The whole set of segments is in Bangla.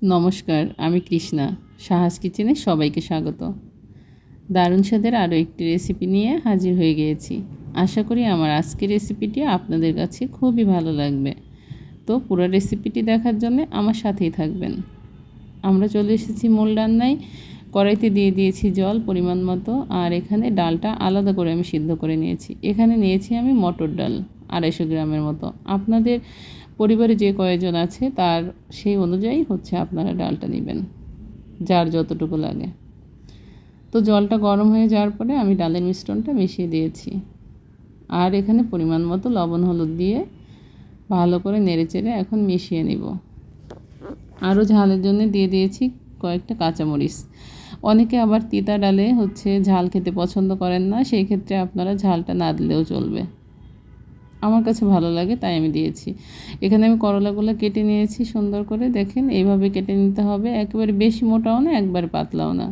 নমস্কার, আমি কৃষ্ণা। সাহাস কিচেনে সবাইকে স্বাগত। দারুণ স্বাদের আরও একটি রেসিপি নিয়ে হাজির হয়ে গিয়েছি। আশা করি আমার আজকের রেসিপিটি আপনাদের কাছে খুবই ভালো লাগবে। তো পুরো রেসিপিটি দেখার জন্য আমার সাথেই থাকবেন। আমরা চলে এসেছি মূল রান্নায়। কড়াইতে দিয়ে দিয়েছি জল পরিমাণ মতো, আর এখানে ডালটা আলাদা করে আমি সিদ্ধ করে নিয়েছি। এখানে নিয়েছি আমি মটর ডাল 250 গ্রামের মতো। আপনাদের পরিবারে যে কয়জন আছে তার সেই অনুযায়ী আপনারা ডালটা নেবেন, যার যতটুকু লাগে। তো জলটা গরম হয়ে যাওয়ার পরে আমি ডালের মিশ্রণটা মিশিয়ে দিয়েছি, আর এখানে পরিমাণ মতো লবণ হলুদ দিয়ে ভালো করে নেড়েচেড়ে এখন মিশিয়ে নিব। আরও ঝালের জন্য দিয়ে দিয়েছি কয়েকটা কাঁচামরিচ। অনেকে আবার তিতা ডালে ঝাল খেতে পছন্দ করেন না, সেই ক্ষেত্রে আপনারা ঝালটা না দিলেও চলবে। আমার কাছে ভালো লাগে তাই আমি দিয়েছি। এখানে আমি করলাগুলো কেটে নিয়েছি সুন্দর করে, দেখেন এইভাবে কেটে নিতে হবে, একেবারে বেশি মোটাও না একবারে পাতলাও না।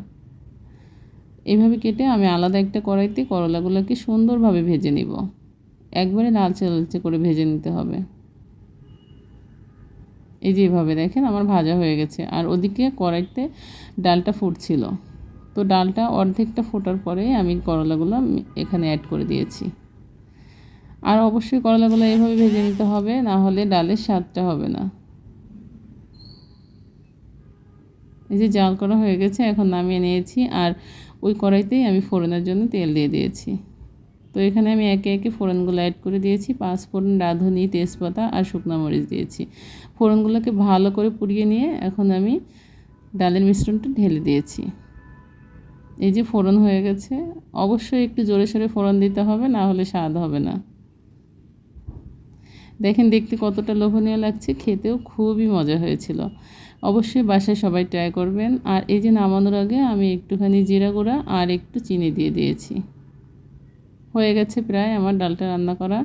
এইভাবে কেটে আমি আলাদা একটা কড়াইতে করলাগুলোকে সুন্দরভাবে ভেজে নিব। একবারে লালচে লালচে করে ভেজে নিতে হবে। এই যে এইভাবে দেখেন আমার ভাজা হয়ে গেছে, আর ওদিকে কড়াইতে ডালটা ফুটছিল। তো ডালটা অর্ধেকটা ফোটার পরে আমি করলাগুলো এখানে অ্যাড করে দিয়েছি। আর অবশ্যই করলাগুলো এইভাবে ভেজে নিতে হবে, না হলে ডালের স্বাদটা হবে না। এই যে জাল করা হয়ে গেছে, এখন নামিয়ে নিয়েছি। আর ওই কড়াইতেই আমি ফোড়নের জন্য তেল দিয়ে দিয়েছি। তো এখানে আমি একে একে ফোড়নগুলো অ্যাড করে দিয়েছি। 5 ফোড়ন, রাঁধুনি, তেজপাতা আর শুকনো মরিচ দিয়েছি। ফোড়নগুলোকে ভালো করে পুড়িয়ে নিয়ে এখন আমি ডালের মিশ্রণটা ঢেলে দিয়েছি। এই যে ফোড়ন হয়ে গেছে। অবশ্যই একটু জোরে সোরে ফোড়ন দিতে হবে, না হলে স্বাদ হবে না। দেখেন দেখতে কতটা লোভনীয় লাগছে, খেতেও খুবই মজা হয়েছিল। অবশ্যই বাসায় সবাই ট্রাই করবেন। আর এই যে নামানোর আগে আমি একটুখানি জিরা গুঁড়া আর একটু চিনি দিয়ে দিয়েছি। হয়ে গেছে প্রায় আমার ডালটা রান্না করা।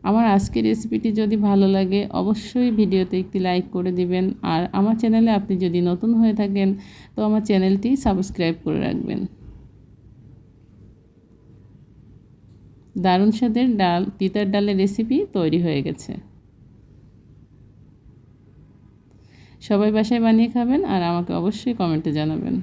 আমার আজকের রেসিপিটি যদি ভালো লাগে অবশ্যই ভিডিওতে একটি লাইক করে দিবেন। আর আমার চ্যানেলে আপনি যদি নতুন হয়ে থাকেন তো আমার চ্যানেলটি সাবস্ক্রাইব করে রাখবেন। দারুণ স্বাদের তিতার ডালের রেসিপি তৈরি হয়ে গেছে। সবাই বাসায় বানিয়ে খাবেন আর আমাকে অবশ্যই কমেন্টে জানাবেন।